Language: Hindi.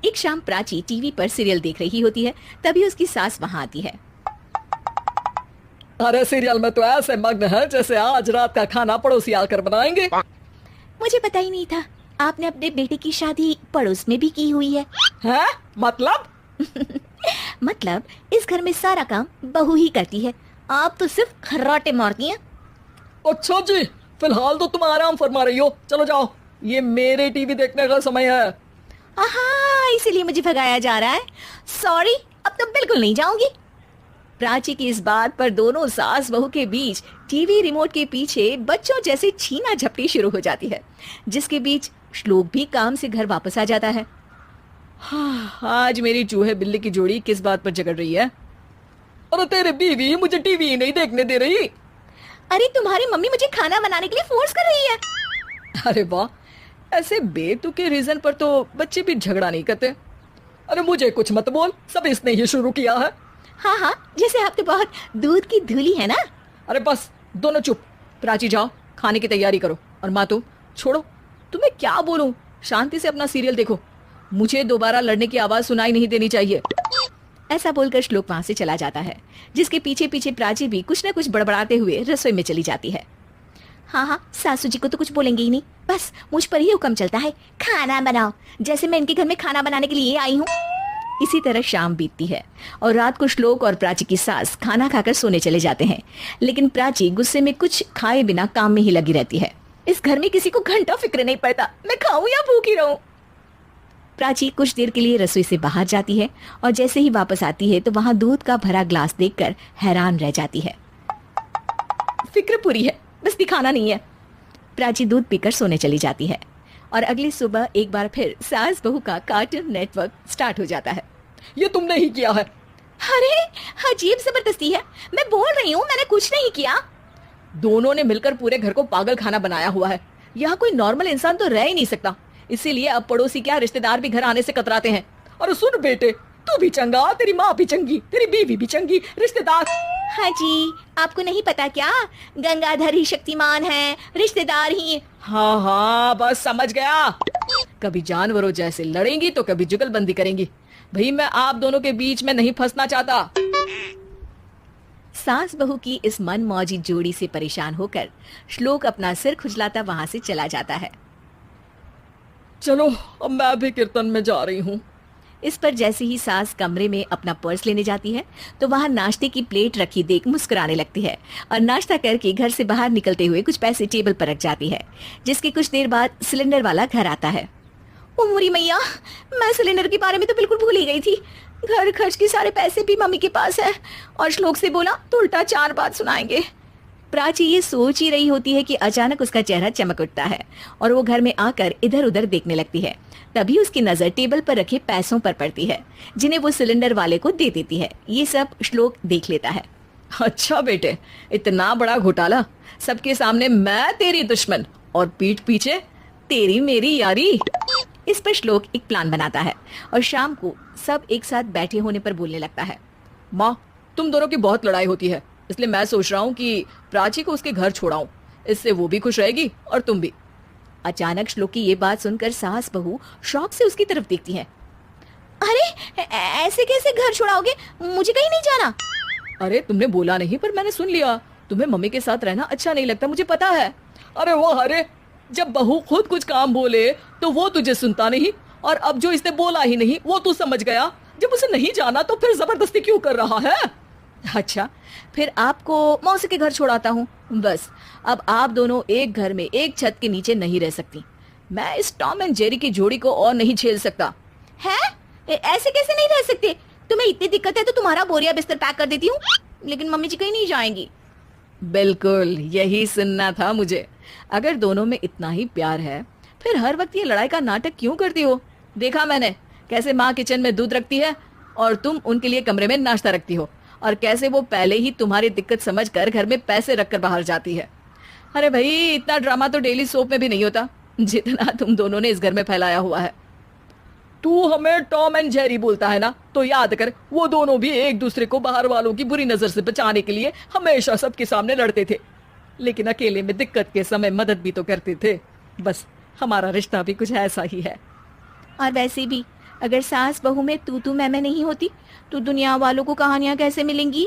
एक शाम प्राची टीवी पर सीरियल देख रही होती है, तभी उसकी सास वहां आती है। अरे सीरियल में तो ऐसे मग्न है जैसे आज रात का खाना पड़ोसी आकर बनाएंगे। मुझे पता ही नहीं था आपने अपने बेटे की शादी पड़ोस में भी की हुई है। हैं? मतलब? मतलब इस घर में सारा काम बहू ही करती है, आप तो सिर्फ खर्राटे मारती हैं। अच्छा जी, फिलहाल तो तुम आराम फरमा रही हो, चलो जाओ, ये मेरे टीवी देखने का समय है। आहा, इसीलिए मुझे भगाया जा रहा है। सॉरी, अब तो बिल्कुल नहीं जाऊंगी। प्राची की इस बात पर दोनों सास बहू के बीच टीवी रिमोट के पीछे बच्चों जैसे छीना झपटी शुरू हो जाती है, जिसके बीच श्लोक भी काम से घर वापस आ जाता है। हाँ, आज मेरी चूहे बिल्ली की जोड़ी किस बात पर झगड़ रही है? अरे तेरे बीवी मुझे टीवी ही नहीं देखने दे रही। अरे तुम्हारी मम्मी मुझे खाना बनाने के लिए फोर्स कर रही है। अरे वाह, ऐसे बेतुके रीजन पर तो बच्चे भी झगड़ा नहीं करते। अरे मुझे कुछ मत बोल, सब इसने ही शुरू किया है। हाँ हाँ, जैसे आप तो बहुत दूध की धूली है ना। अरे बस दोनों चुप। प्राची जाओ, खाने की तैयारी करो। और माँ तुम छोड़ो, तुम्हें क्या बोलूं, शांति से अपना सीरियल देखो, मुझे दोबारा लड़ने की आवाज सुनाई नहीं देनी चाहिए। ऐसा बोलकर श्लोक वहां से चला जाता है, जिसके पीछे पीछे प्राची भी कुछ न कुछ बड़बड़ाते हुए रसोई में चली जाती है। हाँ हाँ, सासू जी को तो कुछ बोलेंगे ही नहीं, बस मुझ पर ही हुक्म चलता है, खाना बनाओ, जैसे मैं इनके घर में खाना बनाने के लिए आई हूँ। इसी तरह शाम बीतती है और रात को श्लोक और प्राची की सास खाना खाकर सोने चले जाते हैं, लेकिन प्राची गुस्से में कुछ खाए बिना काम में ही लगी रहती है। इस घर में किसी को घंटा फिक्र नहीं पड़ता, मैं खाऊं या भूखी रहूं। प्राची कुछ देर के लिए रसोई से बाहर जाती है और जैसे ही वापस आती है तो वहां दूध का भरा ग्लास देखकर हैरान रह जाती है। फिक्र पूरी है, बस दिखाना नहीं है। प्राची दूध पीकर सोने चली जाती है और अगली सुबह एक बार फिर सास बहू का कार्टून नेटवर्क स्टार्ट हो जाता है। ये तुमने ही किया है। अरे अजीब जबरदस्ती है, मैं बोल रही हूँ मैंने कुछ नहीं किया। दोनों ने मिलकर पूरे घर को पागल खाना बनाया हुआ है। यहाँ कोई नॉर्मल इंसान तो रह ही नहीं सकता, इसीलिए अब पड़ोसी क्या रिश्तेदार भी घर आने से कतराते हैं। और सुन बेटे, तू भी चंगा, तेरी माँ भी चंगी, तेरी बीवी भी चंगी, रिश्तेदार। हाँ जी, आपको नहीं पता क्या, गंगाधर ही शक्तिमान है, रिश्तेदार ही। हाँ हाँ, बस समझ गया। कभी जानवरों जैसे लड़ेंगी तो कभी जुगलबंदी करेंगी। भाई मैं आप दोनों के बीच में नहीं फंसना चाहता। सास बहू की इस मन मौजी जोड़ी से परेशान होकर श्लोक अपना सिर खुजलाता वहां से चला जाता है। चलो अब मैं भी कीर्तन में जा रही हूँ। इस पर जैसे ही सास कमरे में अपना पर्स लेने जाती है तो वहां नाश्ते की प्लेट रखी देख मुस्कुराने लगती है और नाश्ता करके घर से बाहर निकलते हुए कुछ पैसे टेबल पर रख जाती है, जिसके कुछ देर बाद सिलेंडर वाला घर आता है। ओ मोरी मैया, मैं सिलेंडर के बारे में तो बिल्कुल भूल ही गई थी। घर खर्च के सारे पैसे भी मम्मी के पास है और श्लोक से बोला तो उल्टा 4 बात सुनाएंगे। प्राची ये सोच ही रही होती है कि अचानक उसका चेहरा चमक उठता है और वो घर में आकर इधर उधर देखने लगती है। तभी उसकी नजर टेबल पर रखे पैसों पर पड़ती है, जिन्हें वो सिलेंडर वाले को दे देती है। ये सब श्लोक देख लेता है। अच्छा बेटे, इतना बड़ा घोटाला, सबके सामने मैं तेरी दुश्मन और पीठ पीछे तेरी मेरी यारी। इस पर श्लोक एक प्लान बनाता है और शाम को सब एक साथ बैठे होने पर बोलने लगता है। माँ, तुम दोनों की बहुत लड़ाई होती है, इसलिए मैं सोच रहा हूँ कि प्राची को उसके घर छोड़ाऊं, इससे वो भी खुश रहेगी और तुम भी। अचानक श्लोक की ये बात सुनकर सास बहू शौक से उसकी तरफ देखती हैं। अरे ऐसे कैसे घर छोड़ाओगे, मुझे कहीं नहीं जाना। अरे तुमने बोला नहीं पर मैंने सुन लिया, तुम्हें मम्मी के साथ रहना अच्छा नहीं लगता, मुझे पता है। अरे वो अरे, जब बहू खुद कुछ काम बोले तो वो तुझे सुनता नहीं, और अब जो इसने बोला ही नहीं वो तू समझ गया। जब उसे नहीं जाना तो फिर जबरदस्ती क्यों कर रहा है? अच्छा, फिर आपको मौसी के घर छोड़ाता हूँ। बस अब आप दोनों एक घर में एक छत के नीचे नहीं रह सकती। मैं इस टॉम एंड जेरी की जोड़ी को और नहीं झेल सकता। है? ऐसे कैसे नहीं रह सकते? तुम्हें इतनी दिक्कत है तो तुम्हारा बोरिया बिस्तर पैक कर देती हूँ, लेकिन मम्मी जी कहीं नहीं जाएंगी। बिल्कुल यही सुनना था मुझे। अगर दोनों में इतना ही प्यार है फिर हर वक्त ये लड़ाई का नाटक क्यों करती हो? देखा मैंने कैसे माँ किचन में दूध रखती है और तुम उनके लिए कमरे में नाश्ता रखती हो, और कैसे वो पहले ही तुम्हारी दिक्कत समझकर घर में पैसे रखकर बाहर जाती है। अरे भाई, इतना ड्रामा तो डेली सोप में भी नहीं होता जितना तुम दोनों ने इस घर में फैलाया हुआ है। तू हमें टॉम एंड जेरी बोलता है ना, तो याद कर वो दोनों भी एक दूसरे को बाहर वालों की बुरी नजर से बचाने के लिए हमेशा सबके सामने लड़ते थे, लेकिन अकेले में दिक्कत के समय मदद भी तो करते थे। बस हमारा रिश्ता भी कुछ ऐसा ही है। और वैसे भी अगर सास बहू में तू मैं नहीं होती तो दुनिया वालों को कहानियां कैसे मिलेंगी?